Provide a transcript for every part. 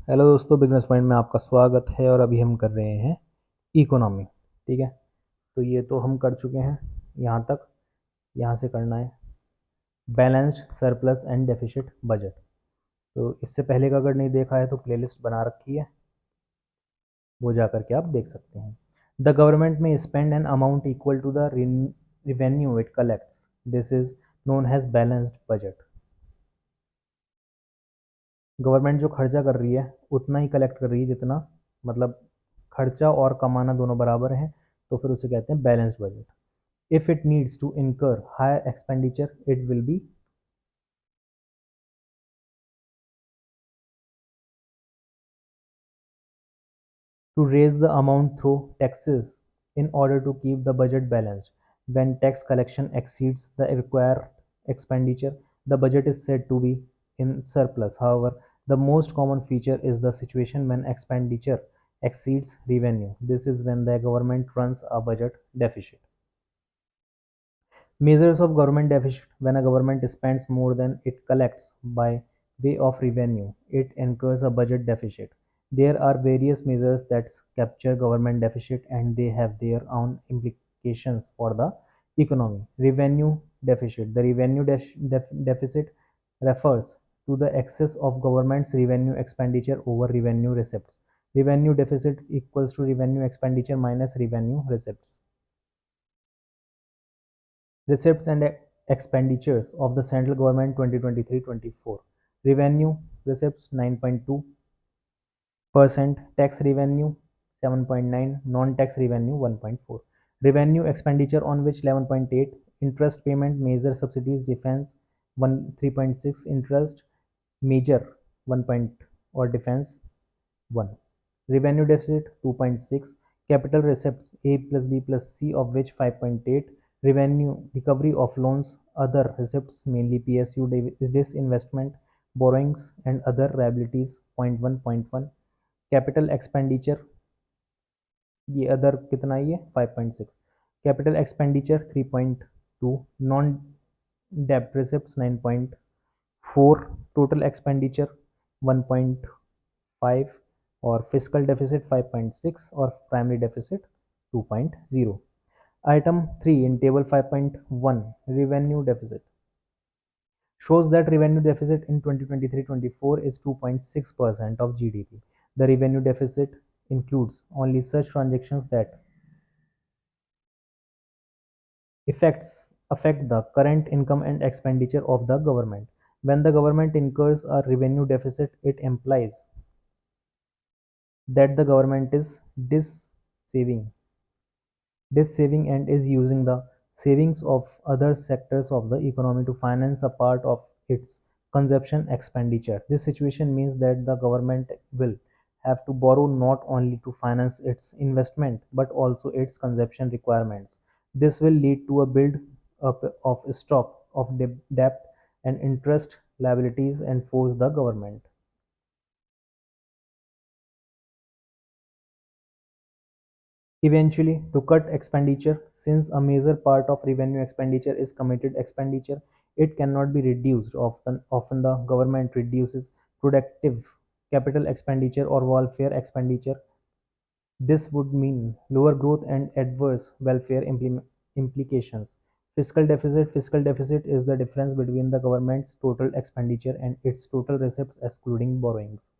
Hello दोस्तों, business point में आपका स्वागत है। और अभी हम कर रहे हैं इकोनॉमी। ठीक है, तो ये तो हम कर चुके हैं यहाँ तक। यहाँ से करना है balanced surplus and deficit budget. तो इससे पहले का अगर नहीं देखा है तो प्लेलिस्ट बना रखी है, वो जा करके आप देख सकते हैं। द गवर्नमेंट में spend an amount equal to the revenue it collects. This is known has balanced budget. Government जो खर्चा कर रही है उतना ही कलेक्ट कर रही है जितना, मतलब खर्चा और कमाना दोनों बराबर हैं, तो फिर उसे कहते हैं balance budget. If it needs to incur higher expenditure it will be to raise the amount through taxes in order to keep the budget balanced. When tax collection exceeds the required expenditure, the budget is said to be in surplus. However, the most common feature is the situation when expenditure exceeds revenue. This is when the government runs a budget deficit. Measures of government deficit: when a government spends more than it collects by way of revenue, it incurs a budget deficit. There are various measures that capture government deficit and they have their own implications for the economy. Revenue deficit. The revenue deficit refers to the excess of government's revenue expenditure over revenue receipts. Revenue deficit equals to revenue expenditure minus revenue receipts. Receipts and expenditures of the central government 2023-24. Revenue receipts 9.2%, tax revenue 7.9, non-tax revenue 1.4. Revenue expenditure on which 11.8, interest payment, major subsidies, defense 3.6, interest major 1 point or defense 1. Revenue deficit 2.6, capital receipts A plus B plus C of which 5.8, revenue recovery of loans, other receipts mainly PSU disinvestment, borrowings and other liabilities 0.1, capital expenditure ये other कितना ही है 5.6, capital expenditure 3.2, non डेप्ट receipts 9.4, total expenditure 1.5 और physical deficit 5.6 और primary deficit 2.0. Item 3 in table 5.1, revenue deficit, shows that revenue deficit in 2023-24 is 2.6% of GDP. The revenue deficit includes only such transactions that affect the current income and expenditure of the government. When the government incurs a revenue deficit, it implies that the government is dis-saving saving and is using the savings of other sectors of the economy to finance a part of its consumption expenditure. This situation means that the government will have to borrow not only to finance its investment but also its consumption requirements. This will lead to a build up of stock of debt and interest liabilities and force the government eventually to cut expenditure. Since a major part of revenue expenditure is committed expenditure, it cannot be reduced. Often the government reduces productive capital expenditure or welfare expenditure. This would mean lower growth and adverse welfare implications. Fiscal deficit is the difference between the government's total expenditure and its total receipts excluding borrowings.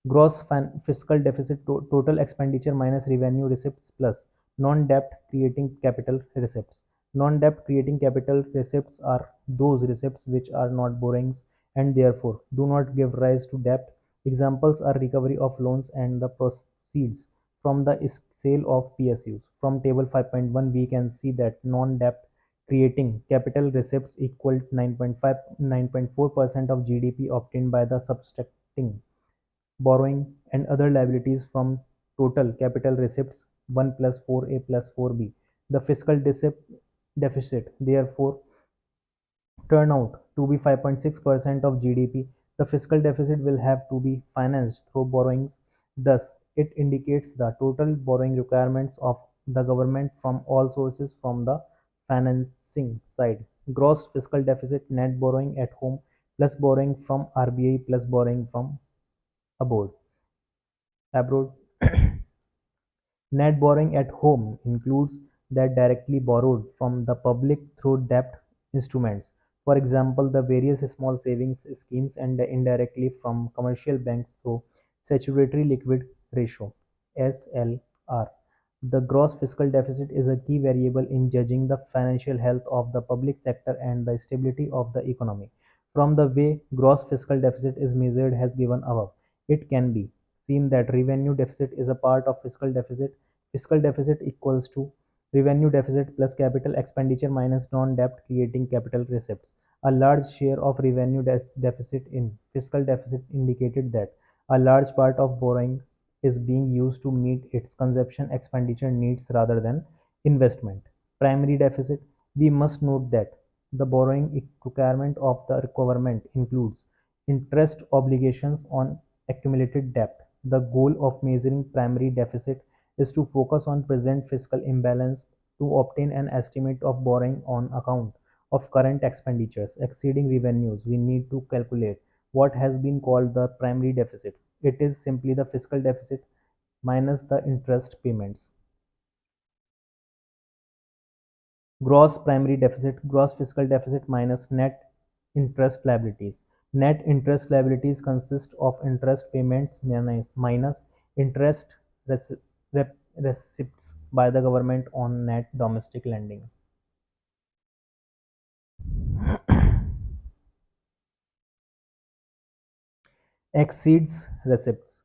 Gross fiscal deficit: total expenditure minus revenue receipts plus non-debt creating capital receipts. Non-debt creating capital receipts are those receipts which are not borrowings and therefore do not give rise to debt. Examples are recovery of loans and the proceeds from the sale of PSUs. From table 5.1 we can see that non-debt creating capital receipts equal 9.4% of GDP obtained by the subtracting borrowing and other liabilities from total capital receipts 1 plus 4a plus 4b. The fiscal deficit therefore turn out to be 5.6% of GDP. The fiscal deficit will have to be financed through borrowings. Thus, it indicates the total borrowing requirements of the government from all sources from the financing side. Gross fiscal deficit: net borrowing at home plus borrowing from RBI plus borrowing from abroad. abroad. Net borrowing at home includes that directly borrowed from the public through debt instruments, for example, the various small savings schemes, and indirectly from commercial banks through statutory liquid ratio (SLR). The gross fiscal deficit is a key variable in judging the financial health of the public sector and the stability of the economy. From the way gross fiscal deficit is measured as given above, it can be seen that revenue deficit is a part of fiscal deficit. Fiscal deficit equals to revenue deficit plus capital expenditure minus non-debt creating capital receipts. A large share of revenue deficit in fiscal deficit indicated that a large part of borrowing is being used to meet its consumption expenditure needs rather than investment. Primary deficit, we must note that the borrowing requirement of the government includes interest obligations on accumulated debt. The goal of measuring primary deficit is to focus on present fiscal imbalance to obtain an estimate of borrowing on account of current expenditures exceeding revenues. We need to calculate what has been called the primary deficit. It is simply the fiscal deficit minus the interest payments. Gross primary deficit, gross fiscal deficit minus net interest liabilities. Net interest liabilities consist of interest payments minus interest receipts by the government on net domestic lending. Exceeds receipts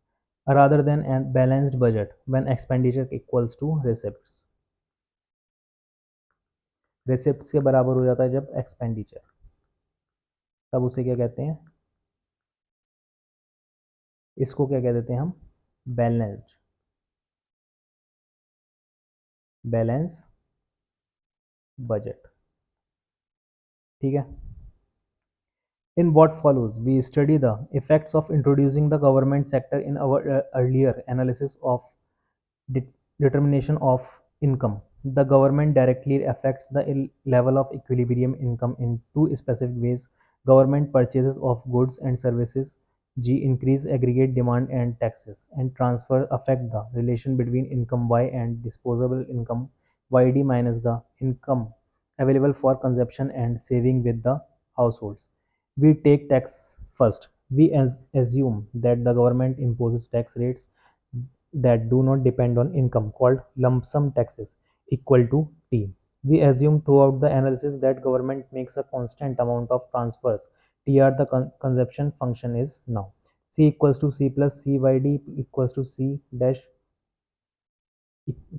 rather than a balanced budget when expenditure equals to receipts. Receipts के बराबर हो जाता है जब expenditure, तब उसे क्या कहते हैं, इसको क्या कह देते हैं हम, बैलेंस्ड, बैलेंस बजट. ठीक है. In what follows, we study the effects of introducing the government sector in our earlier analysis of de- determination of income. The government directly affects the level of equilibrium income in two specific ways. Government purchases of goods and services, G increase aggregate demand and taxes, and transfer affect the relation between income Y and disposable income YD minus the income available for consumption and saving with the households. We take tax first. We assume that the government imposes tax rates that do not depend on income, called lump sum taxes, equal to T. We assume throughout the analysis that government makes a constant amount of transfers. TR, the consumption function, is now C equals to C plus CYD equals to C dash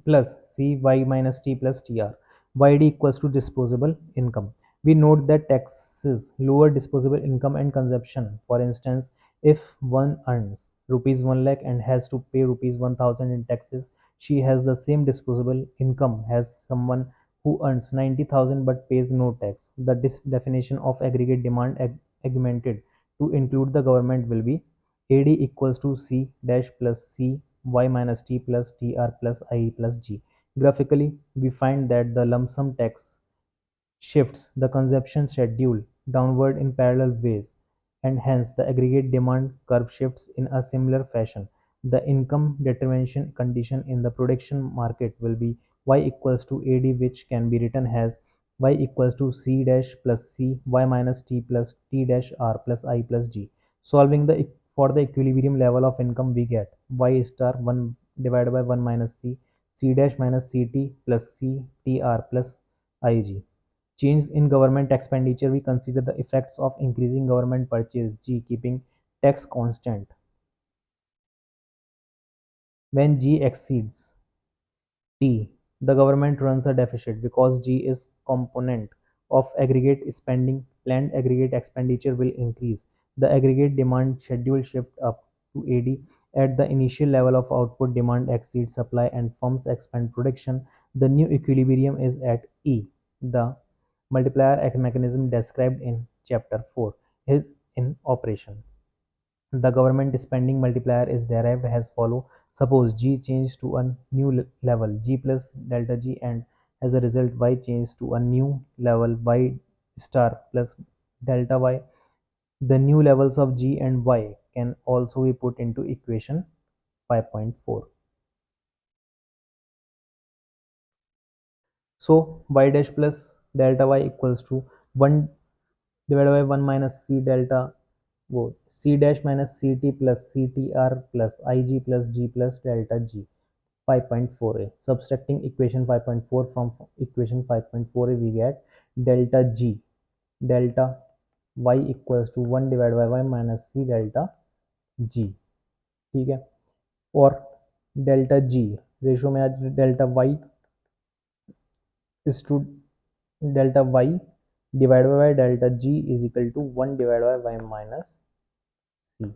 plus Cy minus T plus Tr. Yd equals to disposable income. We note that taxes lower disposable income and consumption. For instance, if one earns rupees 1 lakh and has to pay rupees 1000 in taxes, she has the same disposable income as someone who earns 90,000 but pays no tax. The definition of aggregate demand augmented to include the government will be AD equals to C dash plus C y minus t plus tr plus I plus g. Graphically, we find that the lump sum tax shifts the consumption schedule downward in parallel ways, and hence the aggregate demand curve shifts in a similar fashion. The income determination condition in the production market will be y equals to AD, which can be written as y equals to C dash plus C y minus t plus t dash r plus I plus g. Solving the for the equilibrium level of income, we get y star 1 divided by 1 minus c dash minus ct plus c tr plus ig. Change in government expenditure, we consider the effects of increasing government purchase G keeping tax constant. When G exceeds T, the government runs a deficit because G is component of aggregate spending. Planned aggregate expenditure will increase. The aggregate demand schedule shift up to AD. At the initial level of output, demand exceeds supply and firms expand production. The new equilibrium is at E. The multiplier mechanism described in chapter 4 is in operation. The government spending multiplier is derived as follow. Suppose G changes to a new level G plus delta G, and as a result Y changes to a new level Y star plus delta Y. The new levels of G and Y can also be put into equation 5.4. So y dash plus delta y equals to 1 divided by 1 minus c delta वो c dash minus ct plus ctr plus ig plus g plus delta g 5.4a. Subtracting equation 5.4 from equation 5.4a, we get delta g, delta y equals to 1 divided by y minus c delta g. ठीक है, और delta G ratio में आज delta Y is to delta Y divide by delta G is equal to 1 divide by Y minus C.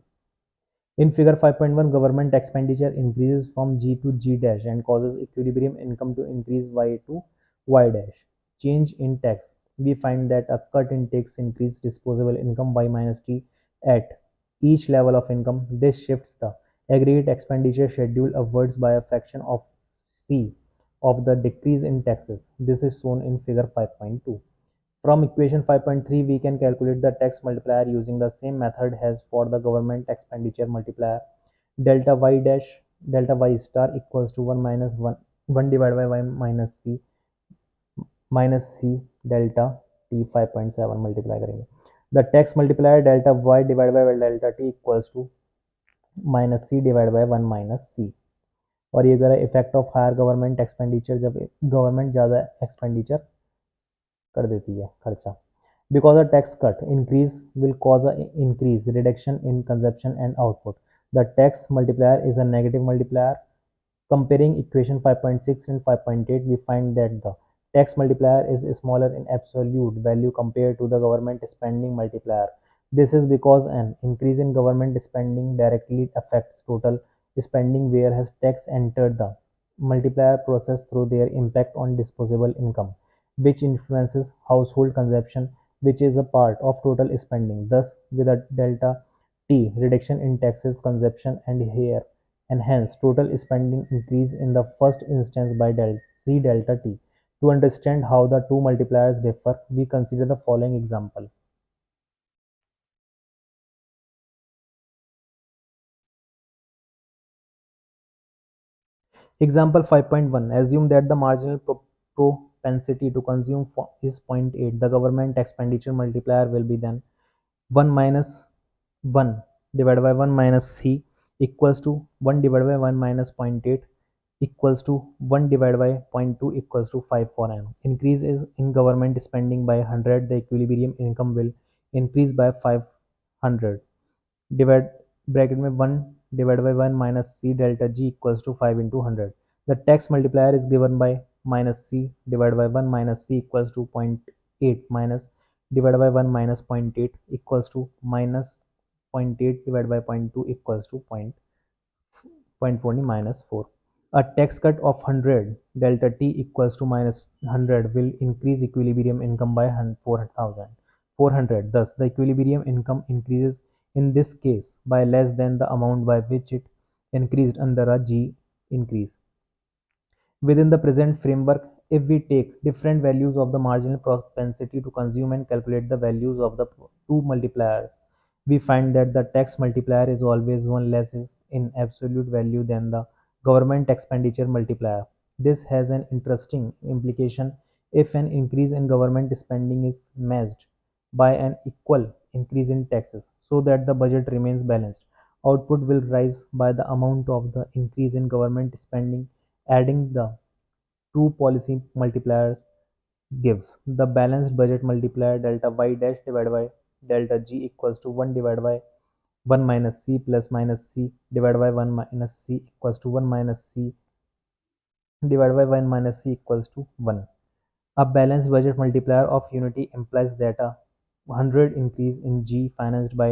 In figure 5.1, government expenditure increases from G to G dash and causes equilibrium income to increase Y to Y dash. Change in tax. We find that a cut in tax increases disposable income by minus T at each level of income. This shifts the aggregate expenditure schedule upwards by a fraction of C of the decrease in taxes. This is shown in figure 5.2. From equation 5.3, we can calculate the tax multiplier using the same method as for the government expenditure multiplier. Delta y dash delta y star equals to 1 minus 1 divided by y minus c delta t 5.7 multiply करेंगे. The tax multiplier delta y divided by delta t equals to minus c divided by 1 minus c. और ये करा effect of higher government expenditure जब government ज़्यादा expenditure कर देती है खर्चा. Because a tax cut increase will cause an increase reduction in consumption and output. The tax multiplier is a negative multiplier. Comparing equation 5.6 and 5.8, we find that the tax multiplier is smaller in absolute value compared to the government spending multiplier. This is because an increase in government spending directly affects total spending, whereas tax entered the multiplier process through their impact on disposable income, which influences household consumption, which is a part of total spending. Thus, with a delta T reduction in taxes, consumption, and here and hence total spending increase in the first instance by C delta T. To understand how the two multipliers differ, we consider the following example. Example 5.1. Assume that the marginal propensity to consume is 0.8. The government expenditure multiplier will be then 1 minus 1 divided by 1 minus c equals to 1 divided by 1 minus 0.8 equals to 1 divided by 0.2 equals to 5 for n. Increase is in government spending by 100. The equilibrium income will increase by 500. Divide bracket में 1 divided by 1 minus c delta g equals to 5 into 100. The tax multiplier is given by minus c divided by 1 minus c equals to 0.8 minus divided by 1 minus 0.8 equals to minus 0.8 divided by 0.2 equals to 0.4 minus 4. A tax cut of 100 delta t equals to minus 100 will increase equilibrium income by 400. Thus, the equilibrium income increases in this case by less than the amount by which it increased under a G increase. Within the present framework, if we take different values of the marginal propensity to consume and calculate the values of the two multipliers, we find that the tax multiplier is always one less in absolute value than the government expenditure multiplier. This has an interesting implication if an increase in government spending is matched by an equal increase in taxes so that the budget remains balanced. Output will rise by the amount of the increase in government spending. Adding the two policy multipliers gives the balanced budget multiplier delta y dash divided by delta g equals to 1 divided by 1 minus c plus minus c divided by 1 minus c equals to 1 minus c divided by 1 minus c equals to 1. A balanced budget multiplier of unity implies that a 100 increase in G financed by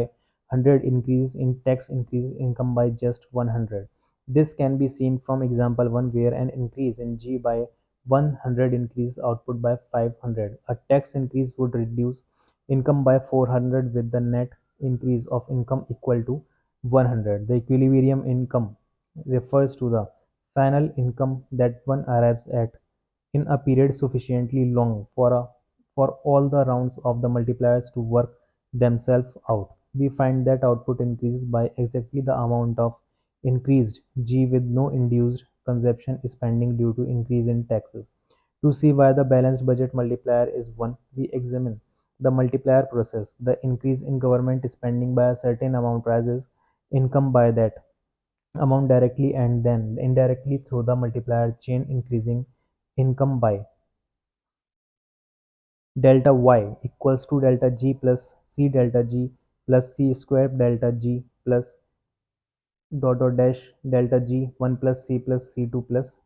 100 increase in tax increases income by just 100. This can be seen from example 1 where an increase in G by 100 increases output by 500. A tax increase would reduce income by 400 with the net increase of income equal to 100. The equilibrium income refers to the final income that one arrives at in a period sufficiently long for all the rounds of the multipliers to work themselves out. We find that output increases by exactly the amount of increased G with no induced consumption spending due to increase in taxes. To see why the balanced budget multiplier is 1, we examine the multiplier process. The increase in government spending by a certain amount raises income by that amount directly and then indirectly through the multiplier chain, increasing income by delta y equals to delta g plus c delta g plus c square delta g plus dot dot dash delta g 1 plus c plus c2 plus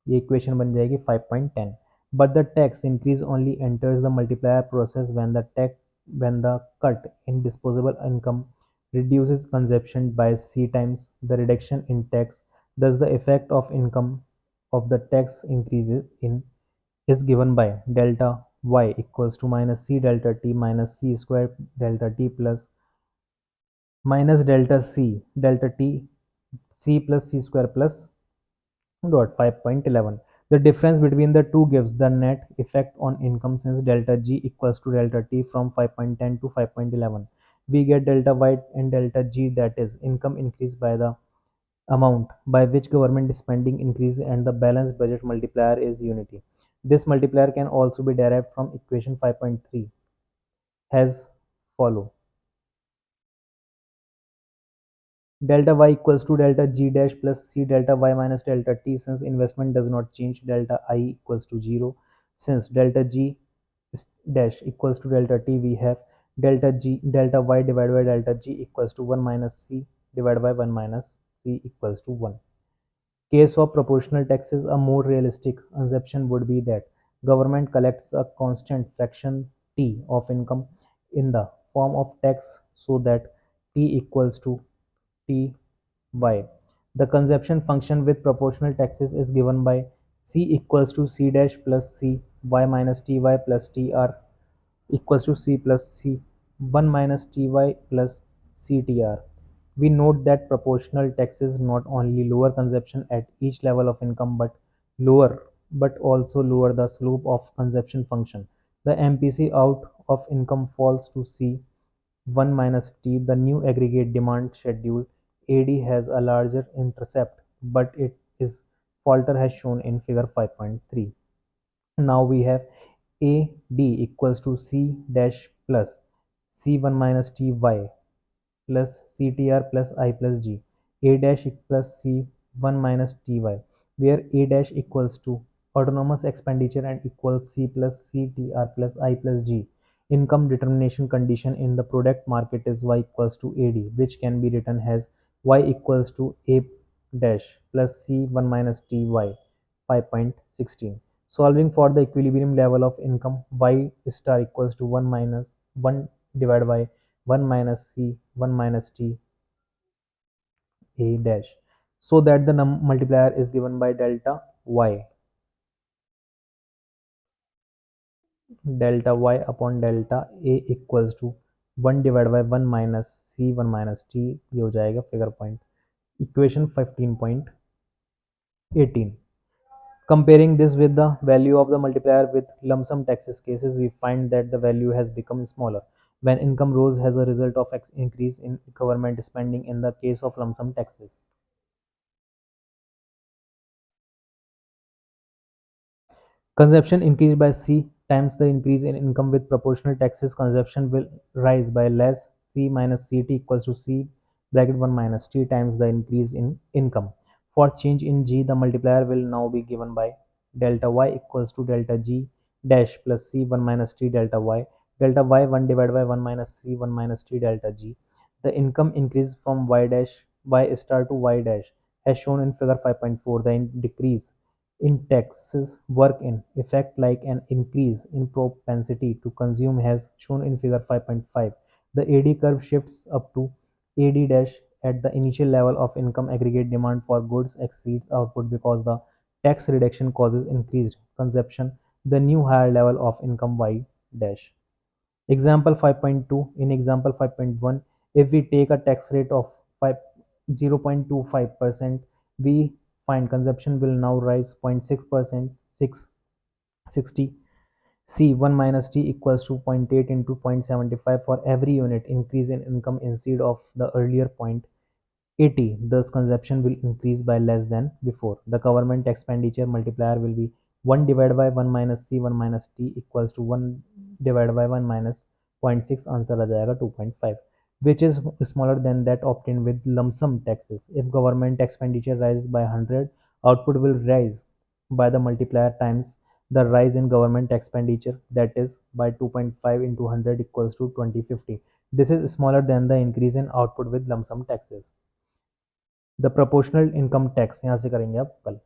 ये equation बन जाएगी 5.10. But the tax increase only enters the multiplier process when the cut in disposable income reduces consumption by c times the reduction in tax. Thus the effect of income of the tax increases in is given by delta y equals to minus c delta t minus c square delta t plus minus delta c delta t c plus c square plus dot 5.11. The difference between the two gives the net effect on income since delta g equals to delta t from 5.10 to 5.11. We get delta y and delta g, that is income increase by the amount by which government spending increase, and the balanced budget multiplier is unity. This multiplier can also be derived from equation 5.3 as follow. Delta y equals to delta g dash plus c delta y minus delta t. Since investment does not change, delta I equals to 0. Since delta g dash equals to delta t, we have delta y divided by delta g equals to 1 minus c divided by 1 minus c equals to 1. Case of proportional taxes, a more realistic assumption would be that government collects a constant fraction t of income in the form of tax so that t equals to T y. The consumption function with proportional taxes is given by C equals to C dash plus C y minus T y plus T r equals to C plus C 1 minus T y plus C T r. We note that proportional taxes not only lower consumption at each level of income but also lower the slope of consumption function. The MPC out of income falls to C 1 minus T. The new aggregate demand schedule AD has a larger intercept, but it is falter as shown in figure 5.3. Now we have AD equals to C dash plus C1 minus TY plus CTR plus I plus G. A dash plus C1 minus TY, where A dash equals to autonomous expenditure and equals C plus CTR plus I plus G. Income determination condition in the product market is Y equals to AD, which can be written as Y equals to A dash plus C1 minus TY 5.16. Solving for the equilibrium level of income, Y star equals to 1 minus 1 divided by 1 minus C 1 minus T A dash, so that the multiplier is given by delta Y upon delta A equals to 1 divided by 1 minus C 1 minus T. ये हो जाएगा figure point equation 15.18. Comparing this with the value of the multiplier with lump sum taxes cases, we find that the value has become smaller when income rose as a result of increase in government spending in the case of lump sum taxes. Consumption increased by C times the increase in income with proportional taxes. Consumption will rise by less C minus CT equals to C bracket 1 minus T times the increase in income. For change in G, the multiplier will now be given by delta Y equals to delta G dash plus C 1 minus T delta Y. Delta Y 1 divided by 1 minus C 1 minus T delta G. The income increase from Y star to Y dash as shown in figure 5.4. The decrease in taxes work in effect like an increase in propensity to consume as shown in figure 5.5. The AD curve shifts up to AD dash at the initial level of income. Aggregate demand for goods exceeds output because the tax reduction causes increased consumption. The new higher level of income Y dash. Example 5.2. In example 5.1, if we take a tax rate of 0.25%, we find consumption will now rise 0.6%, 660. C 1 minus T equals to 0.8 into 0.75 for every unit increase in income instead of the earlier 0.8 80, thus consumption will increase by less than before. The government expenditure multiplier will be 1 divided by 1 minus c 1 minus t equals to 1 divided by 1 minus 0.6, answer आ जाएगा 2.5, which is smaller than that obtained with lump sum taxes. If government expenditure rises by 100, output will rise by the multiplier times the rise in government expenditure, that is by 2.5 into 100 equals to 2050. This is smaller than the increase in output with lump sum taxes. The proportional income tax यहाँ से करेंगे आप कल।